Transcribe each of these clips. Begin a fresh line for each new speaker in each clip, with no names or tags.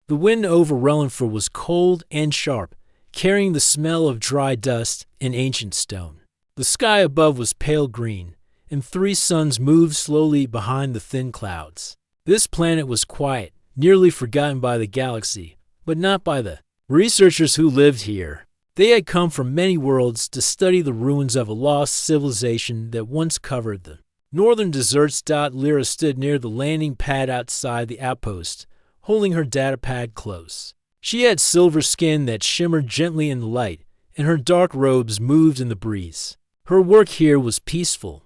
The wind over Rellenford was cold and sharp, carrying the smell of dry dust and ancient stone. The sky above was pale green, and 3 suns moved slowly behind the thin clouds. This planet was quiet, nearly forgotten by the galaxy, but not by the researchers who lived here. They had come from many worlds to study the ruins of a lost civilization that once covered the northern deserts. Lyra stood near the landing pad outside the outpost, holding her datapad close. She had silver skin that shimmered gently in the light, and her dark robes moved in the breeze. Her work here was peaceful.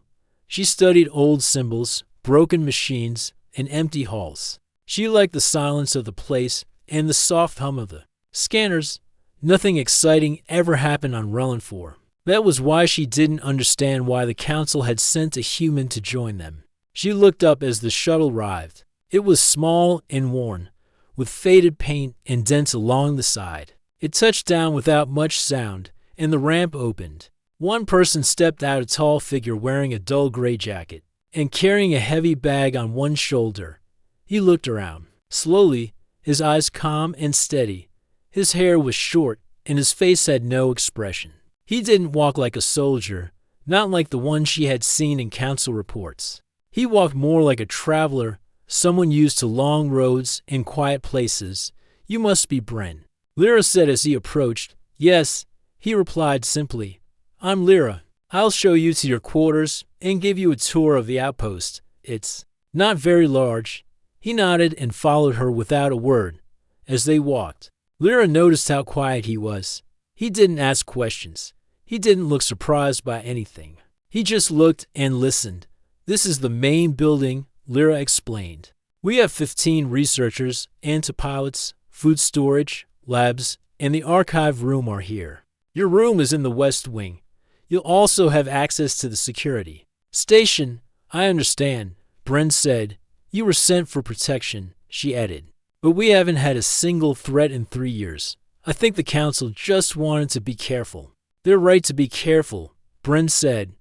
She studied old symbols, broken machines, and empty halls. She liked the silence of the place and the soft hum of the scanners. Nothing exciting ever happened on Rellenford. That was why she didn't understand why the council had sent a human to join them. She looked up as the shuttle arrived. It was small and worn, with faded paint and dents along the side. It touched down without much sound, and the ramp opened. One person stepped out, a tall figure wearing a dull gray jacket and carrying a heavy bag on one shoulder. He looked around. Slowly, his eyes calm and steady. His hair was short, and his face had no expression. He didn't walk like a soldier, not like the one she had seen in council reports. He walked more like a traveler, someone used to long roads and quiet places. "You must be Bren," Lyra said as he approached. "Yes," he replied simply. "I'm Lyra. I'll show you to your quarters and give you a tour of the outpost. It's not very large." He nodded and followed her without a word. As they walked, Lyra noticed how quiet he was. He didn't ask questions. He didn't look surprised by anything. He just looked and listened. "This is the main building," Lyra explained. "We have 15 researchers, antipilots, food storage, labs, and the archive room are here. Your room is in the west wing. You'll also have access to the security station." "I understand," Bren said. "You were sent for protection," she added. "But we haven't had a single threat in 3 years. I think the council just wanted to be careful." "They're right to be careful," Bren said.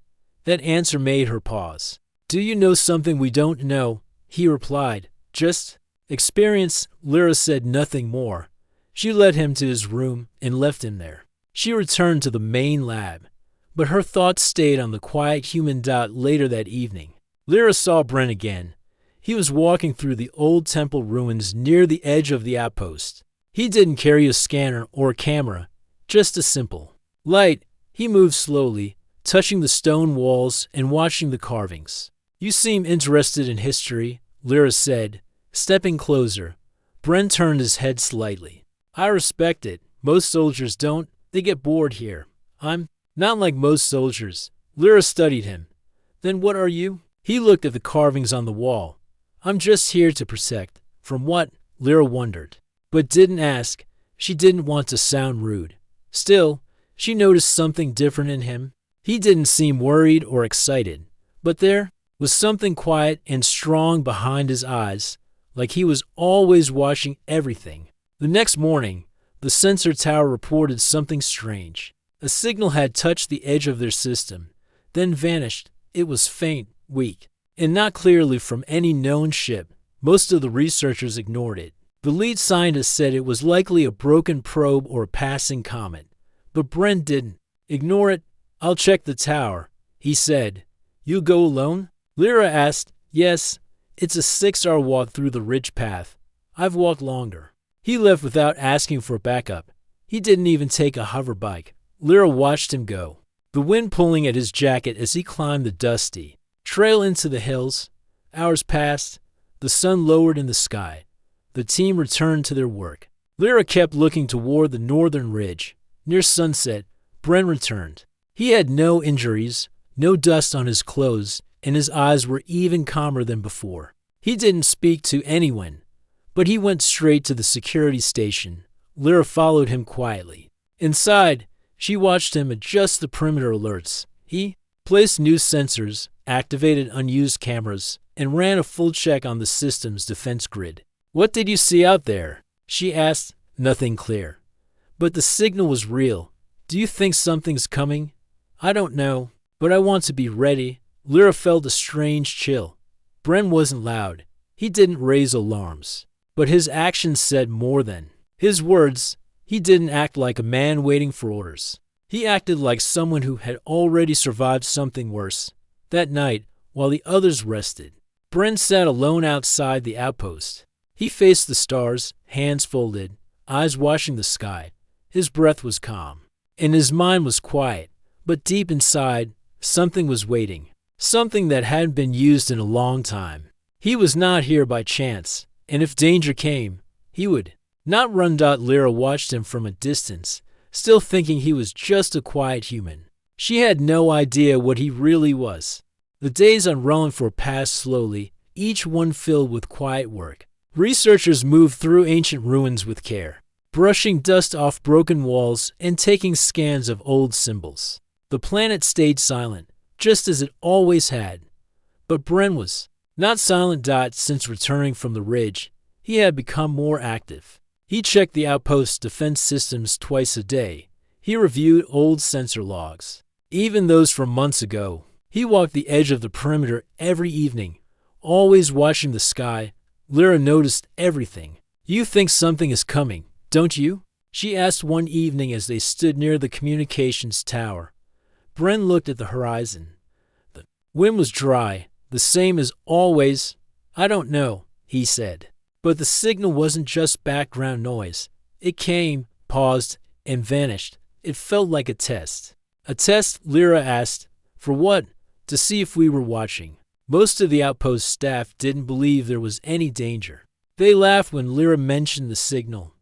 That answer made her pause. "Do you know something we don't know?" he replied. "Just experience." Lyra said nothing more. She led him to his room and left him there. She returned to the main lab, but her thoughts stayed on the quiet human. Later that evening, Lyra saw Bren again. He was walking through the old temple ruins near the edge of the outpost. He didn't carry a scanner or a camera, just a simple light. He moved slowly, touching the stone walls and watching the carvings. "You seem interested in history," Lyra said, stepping closer. Bren turned his head slightly. "I respect it. Most soldiers don't. They get bored here. I'm not like most soldiers." Lyra studied him. "Then what are you?" He looked at the carvings on the wall. "I'm just here to protect." From what? Lyra wondered, but didn't ask. She didn't want to sound rude. Still, she noticed something different in him. He didn't seem worried or excited, but there was something quiet and strong behind his eyes, like he was always watching everything. The next morning, the sensor tower reported something strange. A signal had touched the edge of their system, then vanished. It was faint, weak, and not clearly from any known ship. Most of the researchers ignored it. The lead scientist said it was likely a broken probe or a passing comet, but Bren didn't. "Ignore it. I'll check the tower," he said. "You go alone?" Lyra asked. "Yes. It's a 6-hour walk through the ridge path. I've walked longer." He left without asking for backup. He didn't even take a hover bike. Lyra watched him go, the wind pulling at his jacket as he climbed the dusty trail into the hills. Hours passed. The sun lowered in the sky. The team returned to their work. Lyra kept looking toward the northern ridge. Near sunset, Bren returned. He had no injuries, no dust on his clothes, and his eyes were even calmer than before. He didn't speak to anyone, but he went straight to the security station. Lyra followed him quietly. Inside, she watched him adjust the perimeter alerts. He placed new sensors, activated unused cameras, and ran a full check on the system's defense grid. "What did you see out there?" she asked. "Nothing clear. But the signal was real. Do you think something's coming?" "I don't know, but I want to be ready." Lyra felt a strange chill. Bren wasn't loud. He didn't raise alarms. but his actions said more than his words. He didn't act like a man waiting for orders. He acted like someone who had already survived something worse. That night, while the others rested, Brent sat alone outside the outpost. He faced the stars, hands folded, eyes watching the sky. His breath was calm, and his mind was quiet. But deep inside, something was waiting. Something that hadn't been used in a long time. He was not here by chance, and if danger came, he would not run. Lyra watched him from a distance, still thinking he was just a quiet human. She had no idea what he really was. The days on Rollenford passed slowly, each one filled with quiet work. Researchers moved through ancient ruins with care, brushing dust off broken walls and taking scans of old symbols. The planet stayed silent, just as it always had. But Brent was not silent. Since returning from the ridge, he had become more active. He checked the outpost's defense systems twice a day. He reviewed old sensor logs, even those from months ago. He walked the edge of the perimeter every evening, always watching the sky. Lyra noticed everything. "You think something is coming, don't you?" she asked one evening as they stood near the communications tower. Brent looked at the horizon. The wind was dry, the same as always. "I don't know," he said. But the signal wasn't just background noise. It came, paused, and vanished. It felt like a test. "A test?" Lyra asked. "For what?" "To see if we were watching." Most of the outpost staff didn't believe there was any danger. They laughed when Lyra mentioned the signal.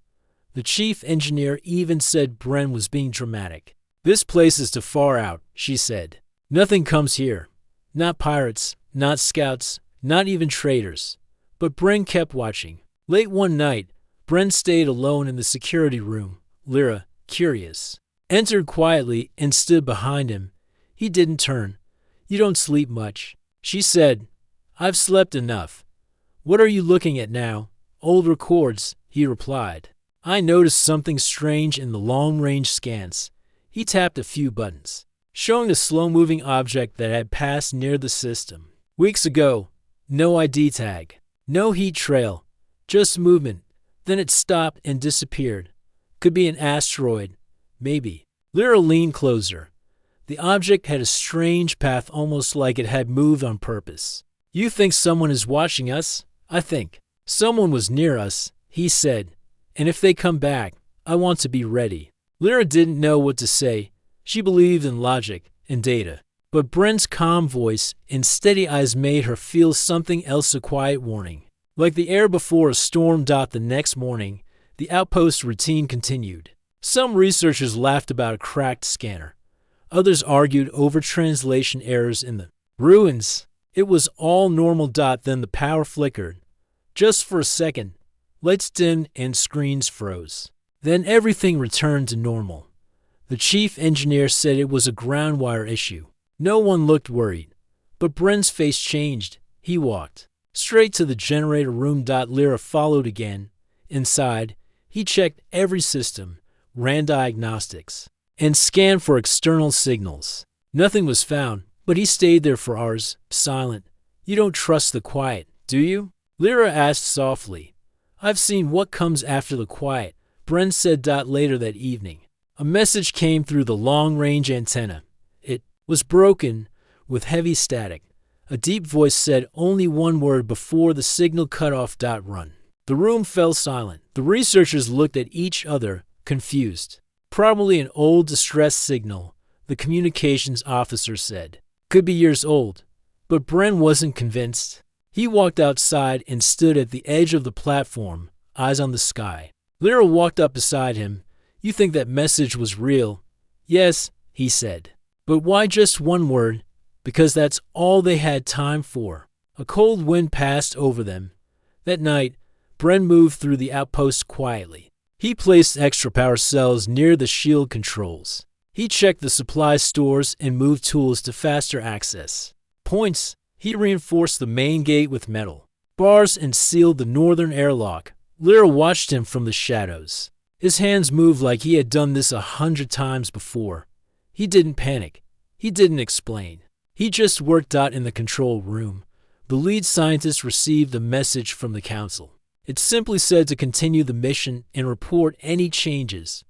The chief engineer even said Brent was being dramatic. "This place is too far out," she said. "Nothing comes here. Not pirates, not scouts, not even traders." But Brent kept watching. Late one night, Brent stayed alone in the security room. Lyra, curious, entered quietly and stood behind him. He didn't turn. "You don't sleep much," she said. "I've slept enough." "What are you looking at now?" "Old records," he replied. "I noticed something strange in the long-range scans." He tapped a few buttons, showing a slow-moving object that had passed near the system. "Weeks ago. No ID tag. No heat trail. Just movement. Then it stopped and disappeared. Could be an asteroid. Maybe." Lyra leaned closer. The object had a strange path, almost like it had moved on purpose. "You think someone is watching us?" "I think someone was near us," he said. "And if they come back, I want to be ready." Lyra didn't know what to say. She believed in logic and data. But Brent's calm voice and steady eyes made her feel something else, a quiet warning. Like the air before a storm. The next morning, the outpost routine continued. Some researchers laughed about a cracked scanner. Others argued over translation errors in the ruins. It was all normal. Then the power flickered. Just for a second. Lights dimmed and screens froze. Then everything returned to normal. The chief engineer said it was a ground wire issue. No one looked worried. But Brent's face changed. He walked straight to the generator room. Lyra followed again. Inside, he checked every system, ran diagnostics, and scanned for external signals. Nothing was found, but he stayed there for hours, silent. "You don't trust the quiet, do you?" Lyra asked softly. "I've seen what comes after the quiet," Brent said. Later that evening, a message came through the long-range antenna. It was broken, with heavy static. A deep voice said only one word before the signal cut off. "Run." The room fell silent. The researchers looked at each other, confused. "Probably an old distress signal," the communications officer said. "Could be years old." But Brent wasn't convinced. He walked outside and stood at the edge of the platform, eyes on the sky. Lyra walked up beside him. "You think that message was real?" "Yes," he said. "But why just one word?" "Because that's all they had time for." A cold wind passed over them. That night, Brent moved through the outpost quietly. He placed extra power cells near the shield controls. He checked the supply stores and moved tools to faster access points. He reinforced the main gate with metal bars and sealed the northern airlock. Lyra watched him from the shadows. His hands moved like he had done this 100 times before. He didn't panic. He didn't explain. He just worked. In the control room, the lead scientist received a message from the council. It simply said to continue the mission and report any changes.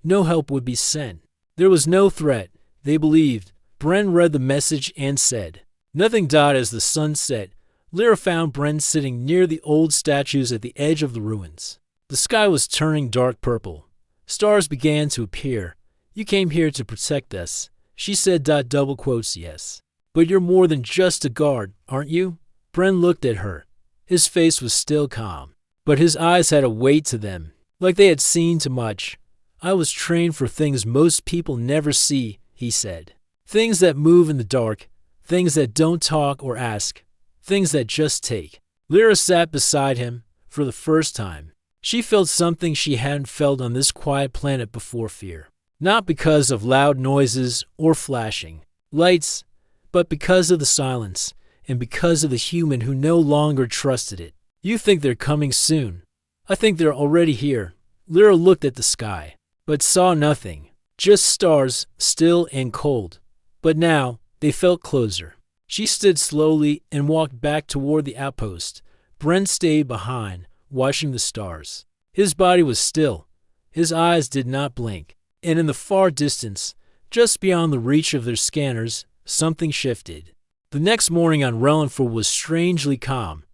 No help would be sent. There was no threat, they believed. Bren read the message and said, nothing. As the sun set, Lyra found Bren sitting near the old statues at the edge of the ruins. The sky was turning dark purple. Stars began to appear. You came here to protect us, she said. Double quotes, yes. But you're more than just a guard, aren't you? Bren looked at her. His face was still calm, but his eyes had a weight to them, like they had seen too much. I was trained for things most people never see, he said. Things that move in the dark, things that don't talk or ask, things that just take. Lyra sat beside him for the first time. She felt something she hadn't felt on this quiet planet before: fear. Not because of loud noises or flashing lights, but because of the silence and because of the human who no longer trusted it. You think they're coming soon. I think they're already here. Lyra looked at the sky, but saw nothing, just stars, still and cold. But now they felt closer. She stood slowly and walked back toward the outpost. Bren stayed behind, watching the stars. His body was still. His eyes did not blink. And in the far distance, just beyond the reach of their scanners, something shifted. The next morning on Rellenford was strangely calm.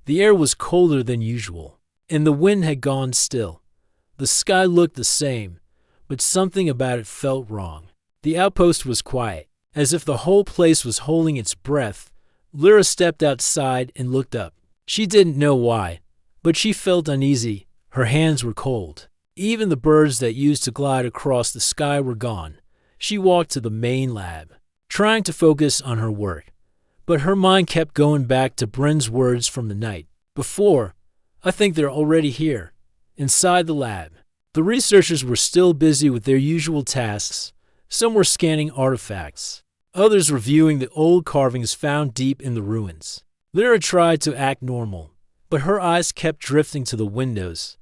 The air was colder than usual, and the wind had gone still. The sky looked the same, but something about it felt wrong. The outpost was quiet, as if the whole place was holding its breath. Lyra stepped outside and looked up. She didn't know why, but she felt uneasy. Her hands were cold. Even the birds that used to glide across the sky were gone. She walked to the main lab, trying to focus on her work. But her mind kept going back to Bren's words from the night before. I think they're already here. Inside the lab, the researchers were still busy with their usual tasks. Some were scanning artifacts, others reviewing the old carvings found deep in the ruins. Lyra tried to act normal, but her eyes kept drifting to the windows.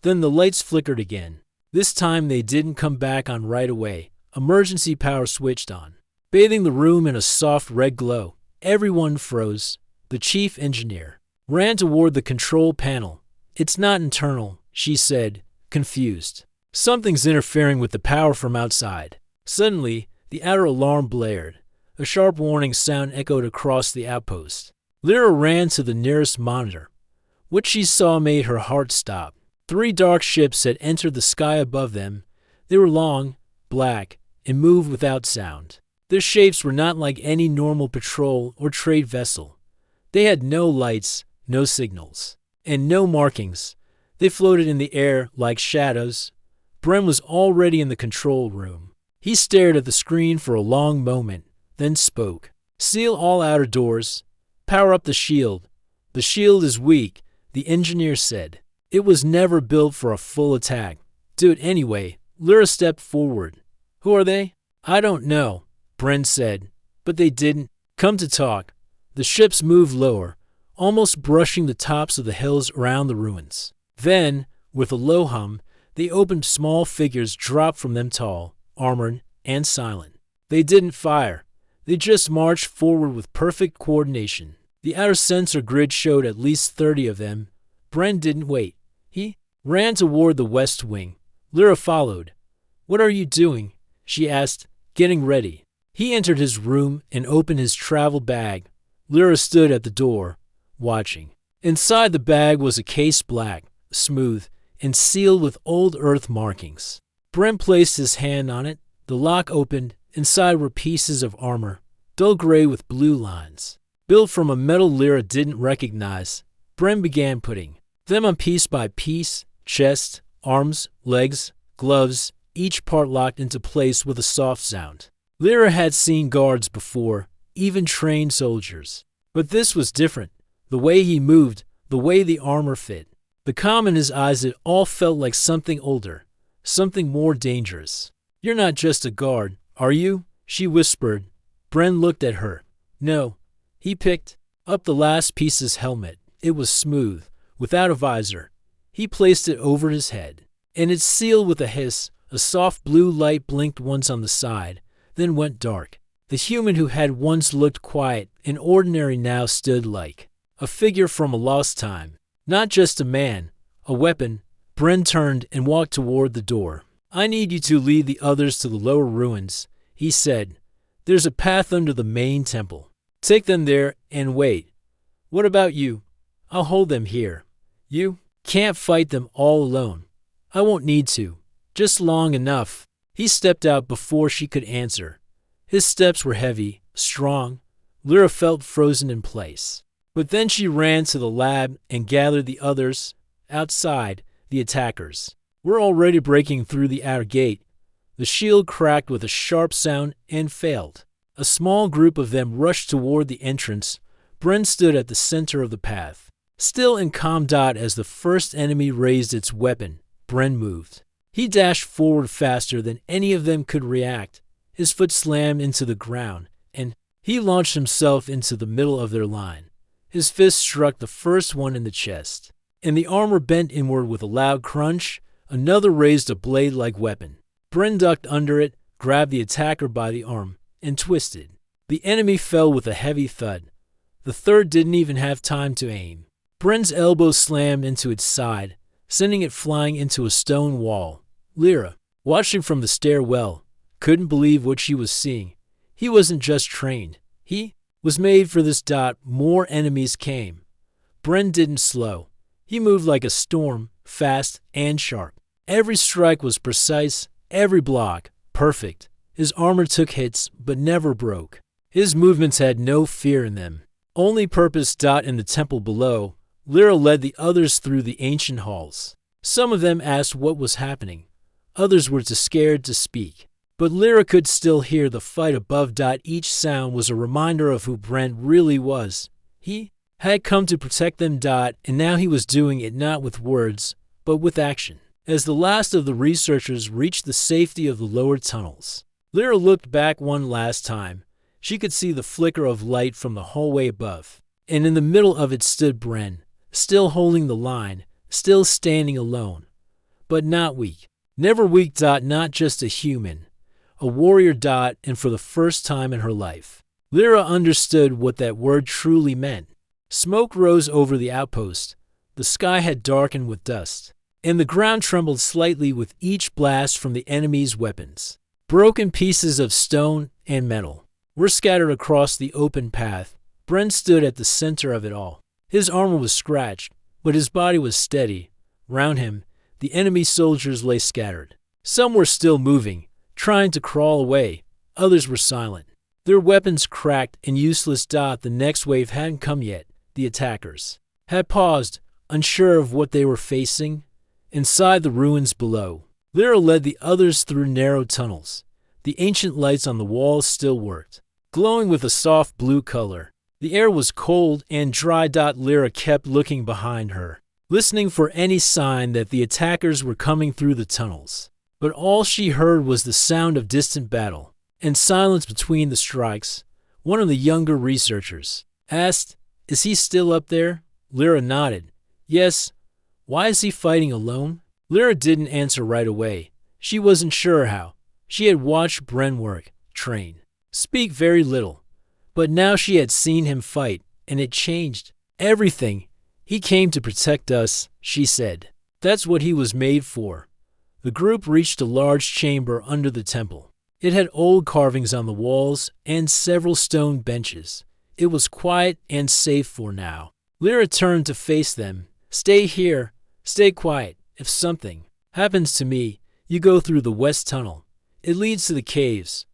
Then the lights flickered again. This time they didn't come back on right away. Emergency power switched on, bathing the room in a soft red glow. Everyone froze. The chief engineer ran toward the control panel. It's not internal, she said, confused. Something's interfering with the power from outside. Suddenly, the outer alarm blared. A sharp warning sound echoed across the outpost. Lyra ran to the nearest monitor. What she saw made her heart stop. 3 dark ships had entered the sky above them. They were long, black, and moved without sound. Their shapes were not like any normal patrol or trade vessel. They had no lights, no signals, and no markings. They floated in the air like shadows. Bren was already in the control room. He stared at the screen for a long moment, then spoke. Seal all outer doors. Power up the shield. The shield is weak, the engineer said. It was never built for a full attack. Do it anyway. Lyra stepped forward. Who are they? I don't know, Bren said, but they didn't come to talk. The ships moved lower, almost brushing the tops of the hills around the ruins. Then, with a low hum, the opened small figures dropped from them, tall, armored, and silent. They didn't fire. They just marched forward with perfect coordination. The outer sensor grid showed at least 30 of them. Bren didn't wait. He ran toward the west wing. Lyra followed. What are you doing? She asked, getting ready. He entered his room and opened his travel bag. Lyra stood at the door, watching. Inside the bag was a case, black, smooth, and sealed with old earth markings. Bren placed his hand on it. The lock opened. Inside were pieces of armor, dull gray with blue lines, built from a metal Lyra didn't recognize. Bren began putting them on piece by piece: chest, arms, legs, gloves, each part locked into place with a soft sound. Lyra had seen guards before, even trained soldiers. But this was different. The way he moved, the way the armor fit, the calm in his eyes, it all felt like something older, something more dangerous. You're not just a guard, are you? She whispered. Bren looked at her. No. He picked up the last piece's helmet. It was smooth, without a visor. He placed it over his head, and it sealed with a hiss. A soft blue light blinked once on the side, then went dark. The human who had once looked quiet and ordinary now stood like a figure from a lost time. Not just a man, a weapon. Bren turned and walked toward the door. I need you to lead the others to the lower ruins, he said. There's a path under the main temple. Take them there and wait. What about you? I'll hold them here. You can't fight them all alone. I won't need to. Just long enough. He stepped out before she could answer. His steps were heavy, strong. Lyra felt frozen in place. But then she ran to the lab and gathered the others. Outside, the attackers were already breaking through the outer gate. The shield cracked with a sharp sound and failed. A small group of them rushed toward the entrance. Bren stood at the center of the path. Still in calm dot as the first enemy raised its weapon, Bren moved. He dashed forward faster than any of them could react. His foot slammed into the ground, and he launched himself into the middle of their line. His fist struck the first one in the chest, and the armor bent inward with a loud crunch. Another raised a blade-like weapon. Bren ducked under it, grabbed the attacker by the arm, and twisted. The enemy fell with a heavy thud. The third didn't even have time to aim. Bren's elbow slammed into its side, sending it flying into a stone wall. Lyra, watching from the stairwell, couldn't believe what she was seeing. He wasn't just trained. He was made for this. More enemies came. Bren didn't slow. He moved like a storm, fast and sharp. Every strike was precise, every block perfect. His armor took hits but never broke. His movements had no fear in them, only purpose. In the temple below, Lyra led the others through the ancient halls. Some of them asked what was happening. Others were too scared to speak. But Lyra could still hear the fight above. Each sound was a reminder of who Bren really was. He had come to protect them. And now he was doing it not with words, but with action. As the last of the researchers reached the safety of the lower tunnels, Lyra looked back one last time. She could see the flicker of light from the hallway above, and in the middle of it stood Bren, still holding the line, still standing alone. But not weak. Never weak. Not just a human. A warrior. And for the first time in her life, Lyra understood what that word truly meant. Smoke rose over the outpost. The sky had darkened with dust, and the ground trembled slightly with each blast from the enemy's weapons. Broken pieces of stone and metal were scattered across the open path. Bren stood at the center of it all. His armor was scratched, but his body was steady. Round him, the enemy soldiers lay scattered. Some were still moving, trying to crawl away. Others were silent, their weapons cracked and useless. The next wave hadn't come yet. The attackers had paused, unsure of what they were facing. Inside the ruins below, Lyra led the others through narrow tunnels. The ancient lights on the walls still worked, glowing with a soft blue color. The air was cold and dry. Lyra kept looking behind her, listening for any sign that the attackers were coming through the tunnels. But all she heard was the sound of distant battle and silence between the strikes. One of the younger researchers asked, "Is he still up there?" Lyra nodded. "Yes." "Why is he fighting alone?" Lyra didn't answer right away. She wasn't sure how. She had watched Bren work, train, speak very little. But now she had seen him fight, and it changed everything. "He came to protect us," she said. "That's what he was made for." The group reached a large chamber under the temple. It had old carvings on the walls and several stone benches. It was quiet and safe for now. Lyra turned to face them. "Stay here. Stay quiet. If something happens to me, you go through the west tunnel. It leads to the caves."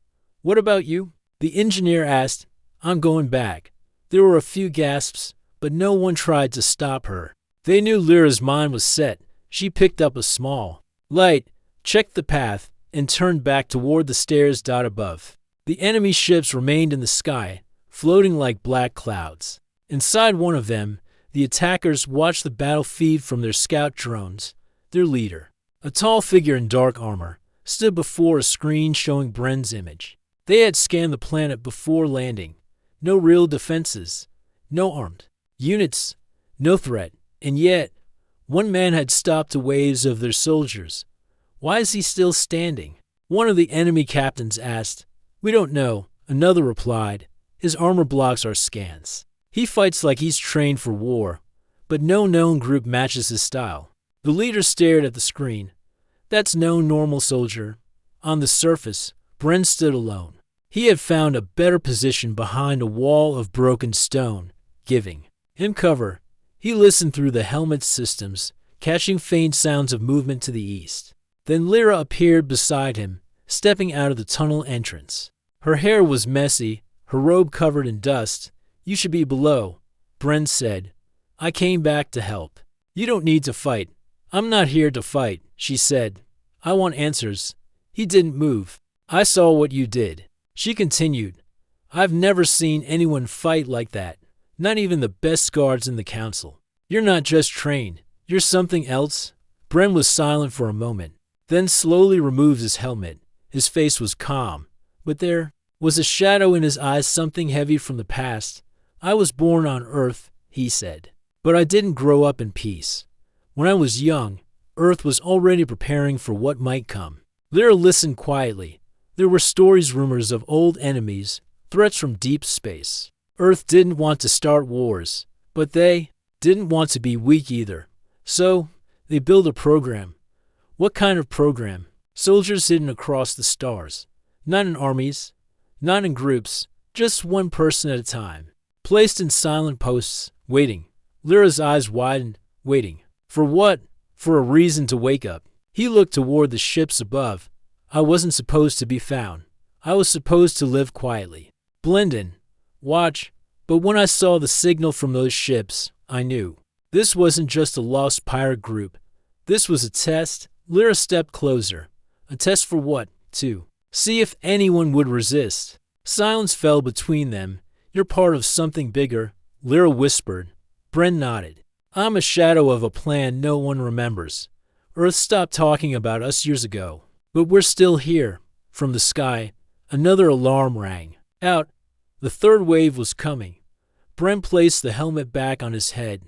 "What about you?" the engineer asked. "I'm going back." There were a few gasps, but no one tried to stop her. They knew Lyra's mind was set. She picked up a small light, checked the path, and turned back toward the stairs. Above, the enemy ships remained in the sky, floating like black clouds. Inside one of them, the attackers watched the battle feed from their scout drones. Their leader, a tall figure in dark armor, stood before a screen showing Bren's image. They had scanned the planet before landing. No real defenses, no armed units, no threat. And yet, one man had stopped the waves of their soldiers. "Why is he still standing?" one of the enemy captains asked. "We don't know," another replied. "His armor blocks our scans. He fights like he's trained for war." but no known group matches his style. The leader stared at the screen. That's no normal soldier. On the surface, Bren stood alone. He had found a better position behind a wall of broken stone, giving him cover. He listened through the helmet systems, catching faint sounds of movement to the east. Then Lyra appeared beside him, stepping out of the tunnel entrance. Her hair was messy, her robe covered in dust. You should be below, Bren said. I came back to help. You don't need to fight. I'm not here to fight, she said. I want answers. He didn't move. I saw what you did. She continued. I've never seen anyone fight like that. Not even the best guards in the council. You're not just trained. You're something else. Bren was silent for a moment, then slowly removed his helmet. His face was calm, but there was a shadow in his eyes, something heavy from the past. I was born on Earth, he said, but I didn't grow up in peace. When I was young, Earth was already preparing for what might come. Lyra listened quietly. There were stories, rumors of old enemies, threats from deep space. Earth didn't want to start wars, but they didn't want to be weak either. So, they built a program. What kind of program? Soldiers hidden across the stars. Not in armies, not in groups, just one person at a time. Placed in silent posts, waiting. Lyra's eyes widened, waiting. For what? For a reason to wake up. He looked toward the ships above. I wasn't supposed to be found. I was supposed to live quietly. Blend in. Watch. But when I saw the signal from those ships, I knew. This wasn't just a lost pirate group. This was a test. Lyra stepped closer. A test for what? To see if anyone would resist. Silence fell between them. You're part of something bigger, Lyra whispered. Bren nodded. I'm a shadow of a plan no one remembers. Earth stopped talking about us years ago. But we're still here. From the sky, another alarm rang. Out. The third wave was coming. Bren placed the helmet back on his head.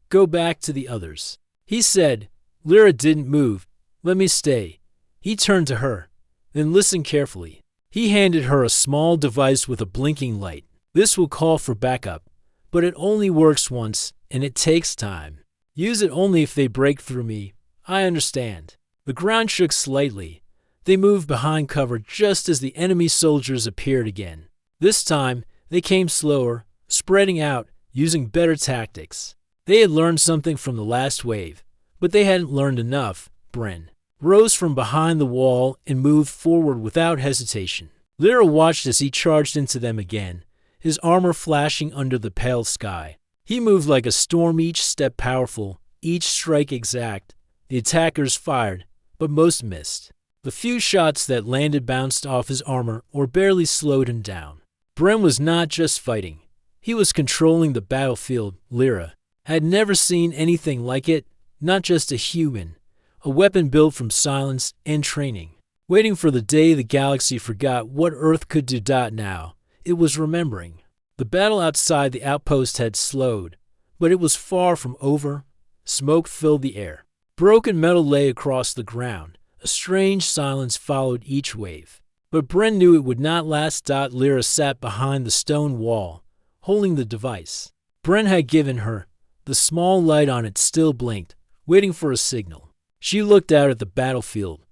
Go back to the others, he said. Lyra didn't move. Let me stay. He turned to her. Then listen carefully. He handed her a small device with a blinking light. This will call for backup, but it only works once, and it takes time. Use it only if they break through me. I understand. The ground shook slightly. They moved behind cover just as the enemy soldiers appeared again. This time, they came slower, spreading out, using better tactics. They had learned something from the last wave, but they hadn't learned enough. Bren rose from behind the wall and moved forward without hesitation. Lyra watched as he charged into them again, his armor flashing under the pale sky. He moved like a storm, each step powerful, each strike exact. The attackers fired, but most missed. The few shots that landed bounced off his armor or barely slowed him down. Bren was not just fighting. He was controlling the battlefield. Lyra had never seen anything like it, not just a human, a weapon built from silence and training. Waiting for the day the galaxy forgot what Earth could do. Now, it was remembering. The battle outside the outpost had slowed, but it was far from over. Smoke filled the air. Broken metal lay across the ground. A strange silence followed each wave. But Bren knew it would not last. Lyra sat behind the stone wall, holding the device. Bren had given her. The small light on it still blinked, waiting for a signal. She looked out at the battlefield.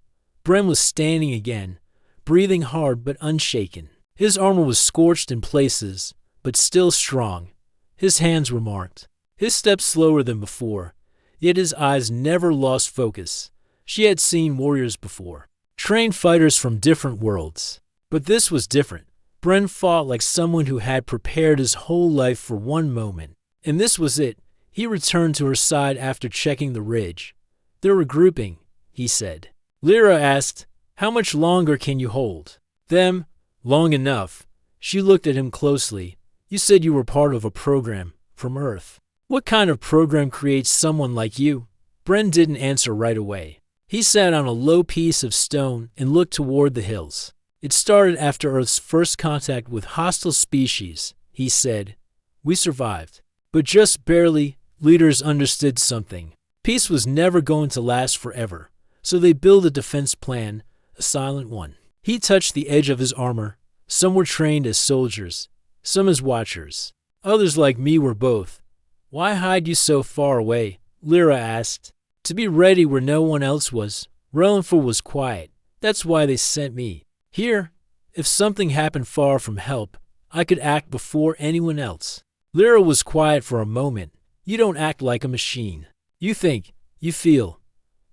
Bren was standing again, breathing hard but unshaken. His armor was scorched in places, but still strong. His hands were marked. His steps slower than before, yet his eyes never lost focus. She had seen warriors before, trained fighters from different worlds. But this was different. Bren fought like someone who had prepared his whole life for one moment. And this was it. He returned to her side after checking the ridge. They're regrouping, he said. Lyra asked, how much longer can you hold them? Long enough. She looked at him closely. You said you were part of a program from Earth. What kind of program creates someone like you? Bren didn't answer right away. He sat on a low piece of stone and looked toward the hills. It started after Earth's first contact with hostile species, he said. We survived. But just barely. Leaders understood something. Peace was never going to last forever, so they built a defense plan, a silent one. He touched the edge of his armor. Some were trained as soldiers, some as watchers. Others like me were both. Why hide you so far away? Lyra asked. To be ready where no one else was. Relenfor was quiet. That's why they sent me. Here, if something happened far from help, I could act before anyone else. Lyra was quiet for a moment. You don't act like a machine. You think, you feel.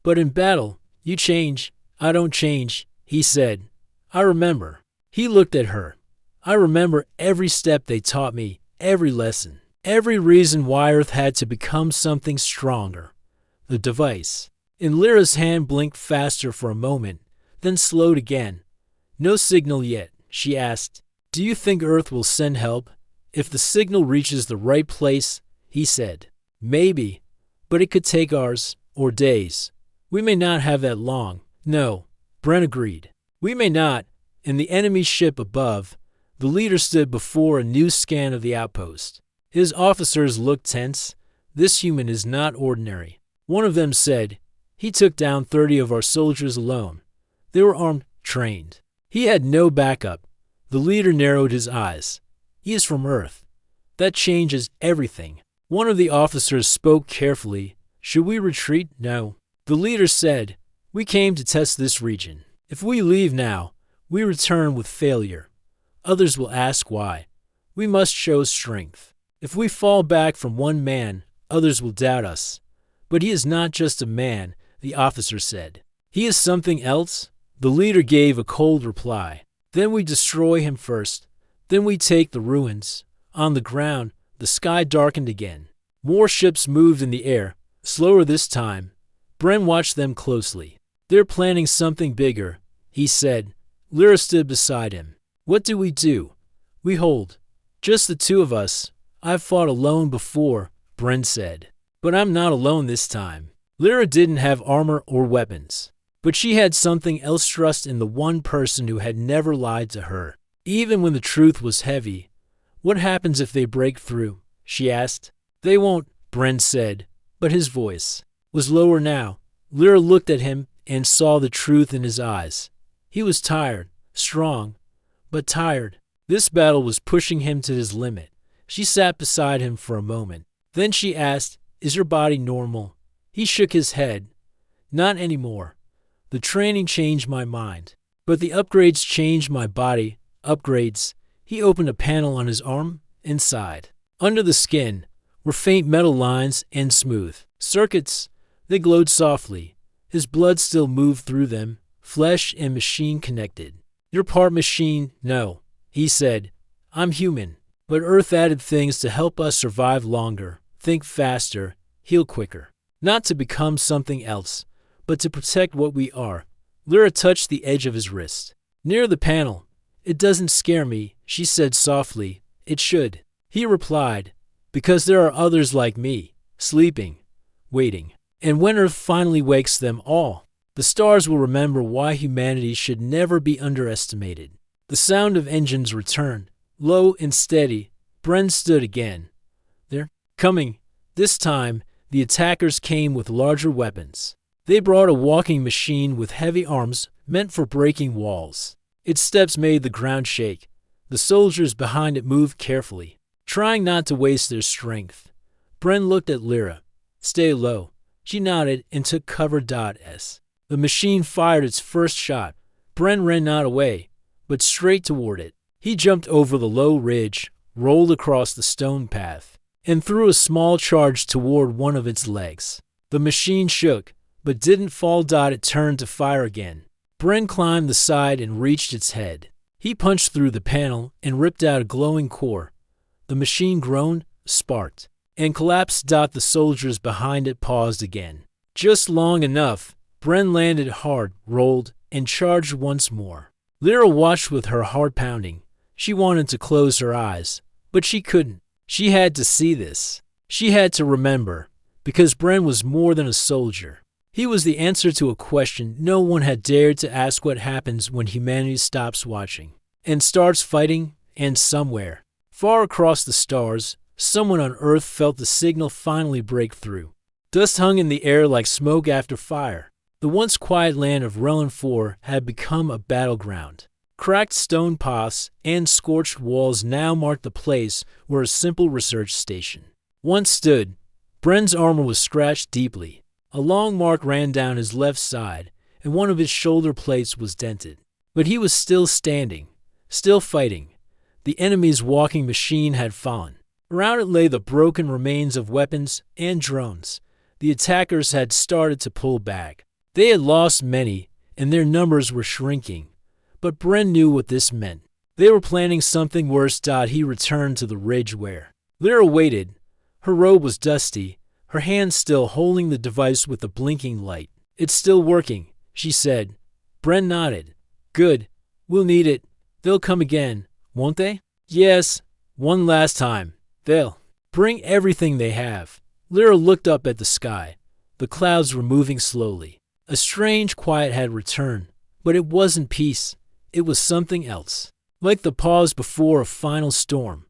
But in battle, you change. I don't change, he said. I remember. He looked at her. I remember every step they taught me, every lesson, every reason why Earth had to become something stronger. The device. And Lyra's hand blinked faster for a moment, then slowed again. No signal yet, she asked. Do you think Earth will send help? If the signal reaches the right place, he said. Maybe, but it could take hours or days. We may not have that long. No, Brent agreed. We may not. In the enemy ship above, the leader stood before a new scan of the outpost. His officers looked tense. This human is not ordinary. One of them said, he took down 30 of our soldiers alone. They were armed, trained. He had no backup. The leader narrowed his eyes. He is from Earth. That changes everything. One of the officers spoke carefully. Should we retreat? No. The leader said, we came to test this region. If we leave now, we return with failure. Others will ask why. We must show strength. If we fall back from one man, others will doubt us. But he is not just a man, the officer said. He is something else. The leader gave a cold reply. Then we destroy him first. Then we take the ruins. On the ground, the sky darkened again. More ships moved in the air, slower this time. Bren watched them closely. They're planning something bigger, he said. Lyra stood beside him. What do? We hold. Just the two of us. I've fought alone before, Bren said. But I'm not alone this time. Lyra didn't have armor or weapons. But she had something else, trust in the one person who had never lied to her. Even when the truth was heavy. What happens if they break through? She asked. They won't, Bren said. But his voice was lower now. Lyra looked at him and saw the truth in his eyes. He was tired, strong, but tired. This battle was pushing him to his limit. She sat beside him for a moment. Then she asked, is your body normal? He shook his head. Not anymore. The training changed my mind. But the upgrades changed my body. Upgrades. He opened a panel on his arm. Inside, under the skin, were faint metal lines and smooth circuits. They glowed softly. His blood still moved through them, flesh and machine connected. You're part machine, no, he said. I'm human. But Earth added things to help us survive longer, think faster, heal quicker. Not to become something else, but to protect what we are. Lyra touched the edge of his wrist. Near the panel. It doesn't scare me, she said softly. It should. He replied, because there are others like me, sleeping, waiting. And when Earth finally wakes them all, the stars will remember why humanity should never be underestimated. The sound of engines returned, low and steady. Bren stood again. They're coming. This time, the attackers came with larger weapons. They brought a walking machine with heavy arms meant for breaking walls. Its steps made the ground shake. The soldiers behind it moved carefully, trying not to waste their strength. Bren looked at Lyra. Stay low. She nodded and took cover. S. The machine fired its first shot. Bren ran not away, but straight toward it. He jumped over the low ridge, rolled across the stone path, and threw a small charge toward one of its legs. The machine shook, but didn't fall. It turned to fire again. Bren climbed the side and reached its head. He punched through the panel and ripped out a glowing core. The machine groaned, sparked, and collapsed. The soldiers behind it paused again. Just long enough. Bren landed hard, rolled, and charged once more. Lyra watched with her heart pounding. She wanted to close her eyes, but she couldn't. She had to see this. She had to remember, because Bren was more than a soldier. He was the answer to a question no one had dared to ask: what happens when humanity stops watching and starts fighting? And somewhere, far across the stars, someone on Earth felt the signal finally break through. Dust hung in the air like smoke after fire. The once quiet land of Relenfor had become a battleground. Cracked stone paths and scorched walls now marked the place where a simple research station One stood. Bren's armor was scratched deeply. A long mark ran down his left side, and one of his shoulder plates was dented. But he was still standing, still fighting. The enemy's walking machine had fallen. Around it lay the broken remains of weapons and drones. The attackers had started to pull back. They had lost many, and their numbers were shrinking. But Bren knew what this meant. They were planning something worse. He returned to the ridge where Lyra waited. Her robe was dusty, her hand still holding the device with the blinking light. "It's still working," she said. Bren nodded. "Good. We'll need it. They'll come again, won't they?" "Yes. One last time. They'll bring everything they have." Lyra looked up at the sky. The clouds were moving slowly. A strange quiet had returned, but it wasn't peace. It was something else. Like the pause before a final storm.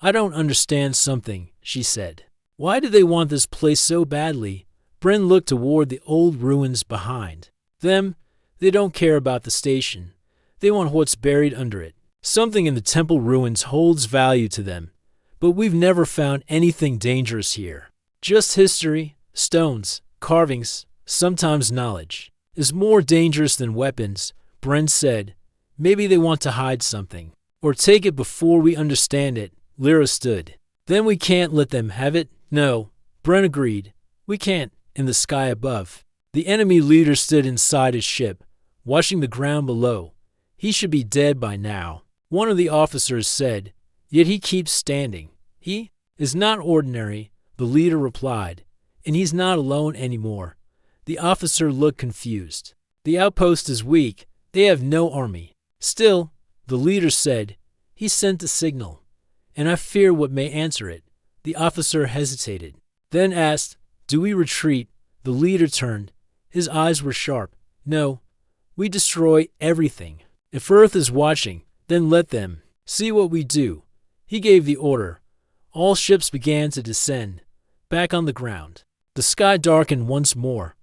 "I don't understand something," she said. "Why do they want this place so badly?" Bren looked toward the old ruins behind them. "They don't care about the station. They want what's buried under it. Something in the temple ruins holds value to them, but we've never found anything dangerous here. Just history, stones, carvings, sometimes knowledge is more dangerous than weapons," Bren said. "Maybe they want to hide something, or take it before we understand it." Lyra stood. "Then we can't let them have it." "No," Bren agreed. "We can't." In the sky above, the enemy leader stood inside his ship, watching the ground below. "He should be dead by now," one of the officers said, "yet he keeps standing." "He is not ordinary," the leader replied, "and he's not alone anymore." The officer looked confused. "The outpost is weak. They have no army." "Still," the leader said, "he sent a signal, and I fear what may answer it." The officer hesitated, then asked, "Do we retreat?" The leader turned. His eyes were sharp. "No, we destroy everything. If Earth is watching, then let them see what we do." He gave the order. All ships began to descend, back on the ground. The sky darkened once more.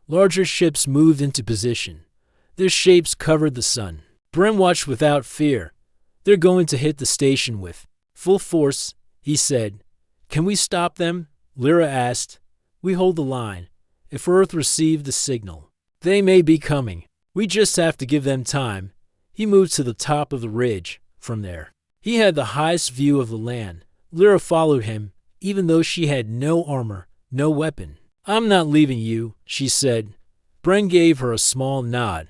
Larger ships moved into position. Their shapes covered the sun. Bren watched without fear. "They're going to hit the station with full force," he said. "Can we stop them?" Lyra asked. "We hold the line. If Earth received the signal, they may be coming. We just have to give them time." He moved to the top of the ridge. From there, he had the highest view of the land. Lyra followed him, even though she had no armor, no weapon. "I'm not leaving you," she said. Bren gave her a small nod.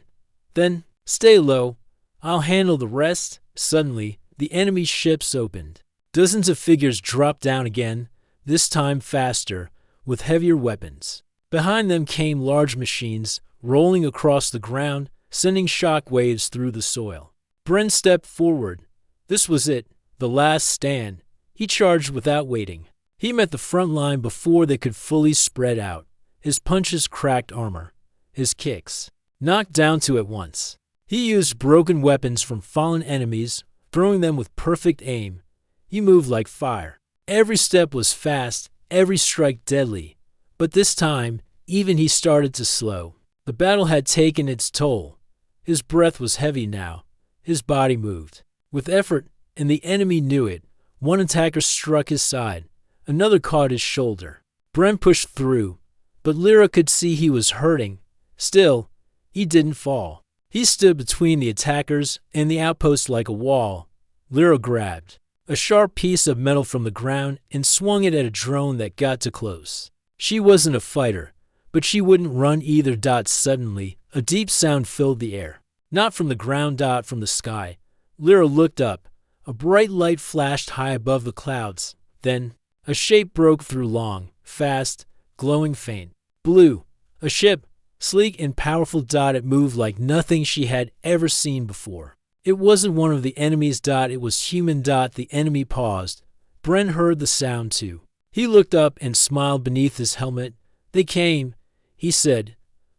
"Then stay low. I'll handle the rest." Suddenly, the enemy ships opened. Dozens of figures dropped down again, this time faster, with heavier weapons. Behind them came large machines, rolling across the ground, sending shock waves through the soil. Bren stepped forward. This was it, the last stand. He charged without waiting. He met the front line before they could fully spread out. His punches cracked armor. His kicks knocked down two at once. He used broken weapons from fallen enemies, throwing them with perfect aim. He moved like fire. Every step was fast, every strike deadly. But this time, even he started to slow. The battle had taken its toll. His breath was heavy now. His body moved with effort, and the enemy knew it. One attacker struck his side. Another caught his shoulder. Bren pushed through, but Lyra could see he was hurting. Still, he didn't fall. He stood between the attackers and the outpost like a wall. Lyra grabbed a sharp piece of metal from the ground and swung it at a drone that got too close. She wasn't a fighter, but she wouldn't run either. Suddenly, a deep sound filled the air. Not from the ground, from the sky. Lyra looked up. A bright light flashed high above the clouds. Then, a shape broke through, long, fast, glowing faint. Blue. A ship, sleek and powerful. It moved like nothing she had ever seen before. It wasn't one of the enemies. It was human. The enemy paused. Bren heard the sound too. He looked up and smiled beneath his helmet. "They came," he said.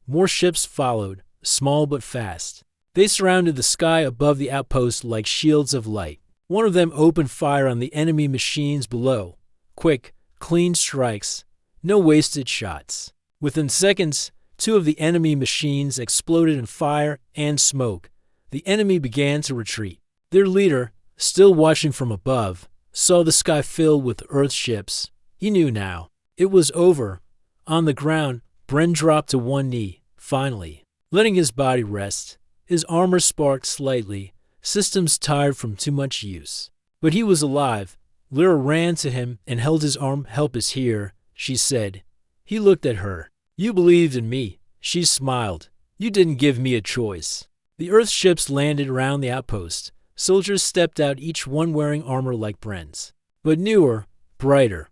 More ships followed, small but fast. They surrounded the sky above the outpost like shields of light. One of them opened fire on the enemy machines below. Quick, clean strikes. No wasted shots. Within seconds, two of the enemy machines exploded in fire and smoke. The enemy began to retreat. Their leader, still watching from above, saw the sky filled with Earth ships. He knew now. It was over. On the ground, Bren dropped to one knee, finally, letting his body rest. His armor sparked slightly, systems tired from too much use. But he was alive. Lyra ran to him and held his arm. "Help is here," she said. He looked at her. "You believed in me." She smiled. "You didn't give me a choice." The Earth ships landed around the outpost. Soldiers stepped out, each one wearing armor like Bren's, but newer, brighter.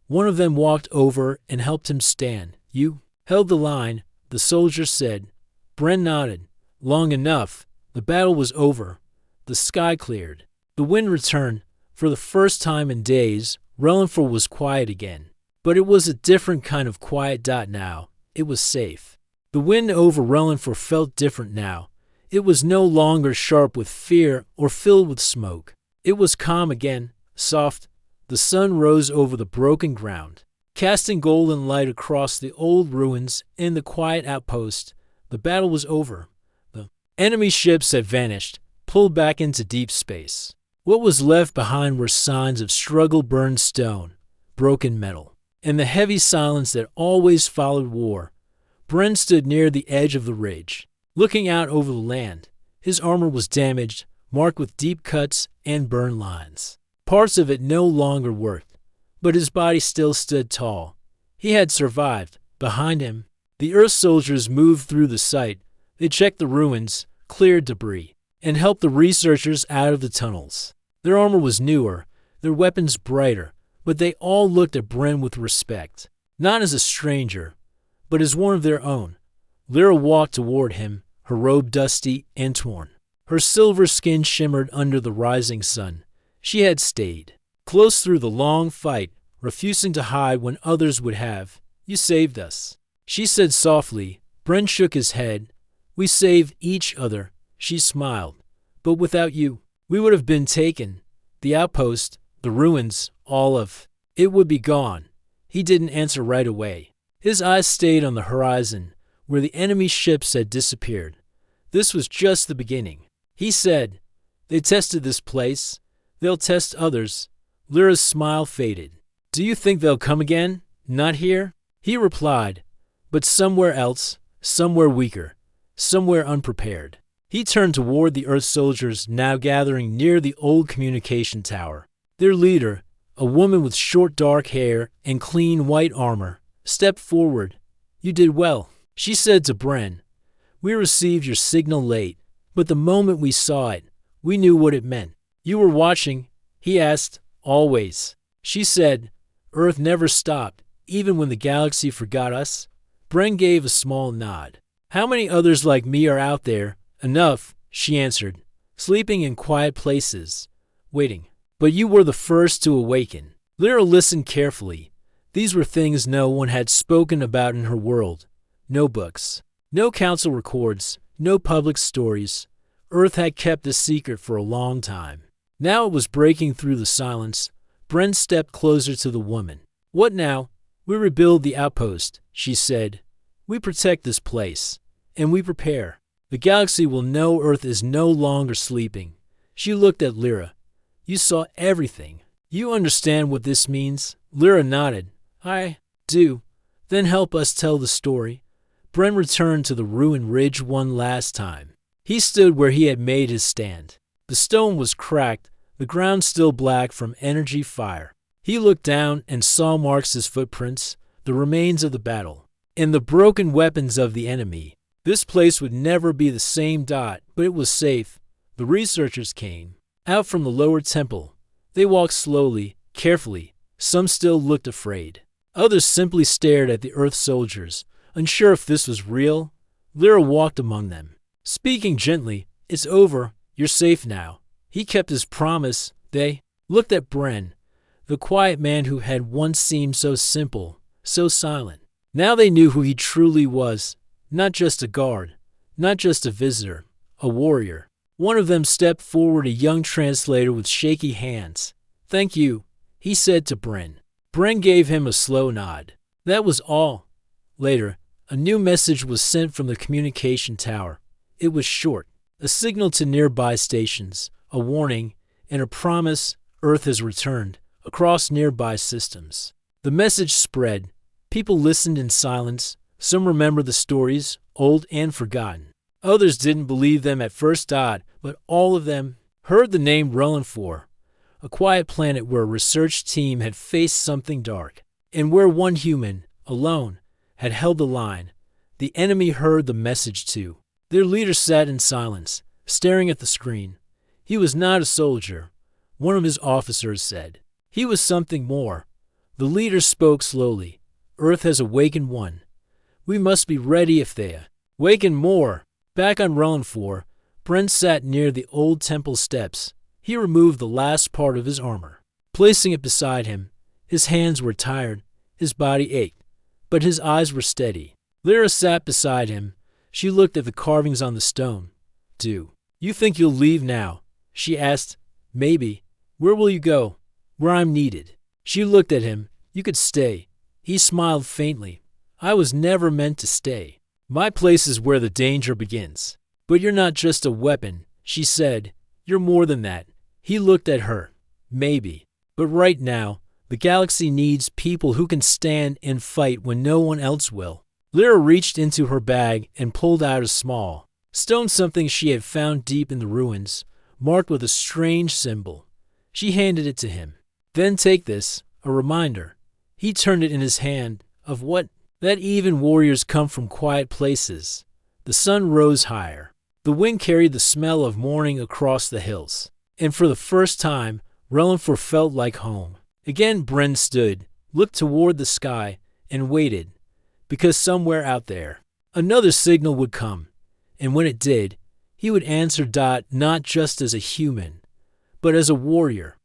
One of them walked over and helped him stand. "You held the line," the soldier said. Bren nodded. "Long enough." The battle was over. The sky cleared. The wind returned. For the first time in days, Rellenford was quiet again. But it was a different kind of quiet. Now, it was safe. The wind over Rellenford felt different now. It was no longer sharp with fear or filled with smoke. It was calm again, soft. The sun rose over the broken ground, casting golden light across the old ruins and the quiet outpost. The battle was over. The enemy ships had vanished, pulled back into deep space. What was left behind were signs of struggle, burned stone, broken metal, and the heavy silence that always followed war. Bren stood near the edge of the ridge, looking out over the land. His armor was damaged, marked with deep cuts and burn lines. Parts of it no longer worked, but his body still stood tall. He had survived. Behind him, the Earth soldiers moved through the site. They checked the ruins, cleared debris, and helped the researchers out of the tunnels. Their armor was newer, their weapons brighter, but they all looked at Bren with respect, not as a stranger, but as one of their own. Lyra walked toward him, her robe dusty and torn. Her silver skin shimmered under the rising sun. She had stayed close through the long fight, refusing to hide when others would have. "You saved us," she said softly. Bren shook his head. "We saved each other," she smiled. "But without you, we would have been taken. The outpost, the ruins, all of it would be gone." He didn't answer right away. His eyes stayed on the horizon, where the enemy ships had disappeared. This was just the beginning. He said, "They tested this place. They'll test others." Lyra's smile faded. "Do you think they'll come again? Not here?" He replied, "But somewhere else, somewhere weaker, somewhere unprepared." He turned toward the Earth soldiers now gathering near the old communication tower. Their leader, a woman with short dark hair and clean white armor, stepped forward. "You did well," she said to Bren. "We received your signal late, but the moment we saw it, we knew what it meant." "You were watching?" he asked. "Always." She said, "Earth never stopped, even when the galaxy forgot us." Bren gave a small nod. "How many others like me are out there?" "Enough," she answered, "sleeping in quiet places, waiting. But you were the first to awaken." Lyra listened carefully. These were things no one had spoken about in her world. No books, no council records, no public stories. Earth had kept this secret for a long time. Now it was breaking through the silence. Bren stepped closer to the woman. "What now?" "We rebuild the outpost," she said. "We protect this place, and we prepare. The galaxy will know Earth is no longer sleeping." She looked at Lyra. "You saw everything. You understand what this means?" Lyra nodded. "I do." "Then help us tell the story." Bren returned to the ruined ridge one last time. He stood where he had made his stand. The stone was cracked, the ground still black from energy fire. He looked down and saw Marx's footprints, the remains of the battle, and the broken weapons of the enemy. This place would never be the same. But it was safe. The researchers came out from the lower temple. They walked slowly, carefully. Some still looked afraid. Others simply stared at the Earth soldiers, unsure if this was real. Lyra walked among them, speaking gently. "It's over. You're safe now." He kept his promise. They looked at Bren, the quiet man who had once seemed so simple, so silent. Now they knew who he truly was. Not just a guard, not just a visitor, a warrior. One of them stepped forward, a young translator with shaky hands. "Thank you," he said to Bren. Bren gave him a slow nod. That was all. Later, a new message was sent from the communication tower. It was short, a signal to nearby stations, a warning, and a promise. Earth has returned across nearby systems. The message spread. People listened in silence. Some remembered the stories, old and forgotten. Others didn't believe them at first, but all of them heard the name Rellenfor, a quiet planet where a research team had faced something dark, and where one human, alone, had held the line. The enemy heard the message too. Their leader sat in silence, staring at the screen. He was not a soldier, one of his officers said. He was something more. The leader spoke slowly. Earth has awakened one. We must be ready if they awaken more. Back on Rellenfor, Brent sat near the old temple steps. He removed the last part of his armor. Placing it beside him, his hands were tired, his body ached, but his eyes were steady. Lyra sat beside him. She looked at the carvings on the stone. Do you think you'll leave now? She asked. Maybe. Where will you go? Where I'm needed. She looked at him. You could stay. He smiled faintly. I was never meant to stay. My place is where the danger begins. But you're not just a weapon, she said. You're more than that. He looked at her. Maybe. But right now, the galaxy needs people who can stand and fight when no one else will. Lyra reached into her bag and pulled out a small stone, something she had found deep in the ruins, marked with a strange symbol. She handed it to him. Then take this, a reminder. He turned it in his hand. Of what? That even warriors come from quiet places. The sun rose higher. The wind carried the smell of morning across the hills. And for the first time, Rellenfor felt like home. Again Bren stood, looked toward the sky, and waited. Because somewhere out there, another signal would come. And when it did, he would answer. Not just as a human, but as a warrior.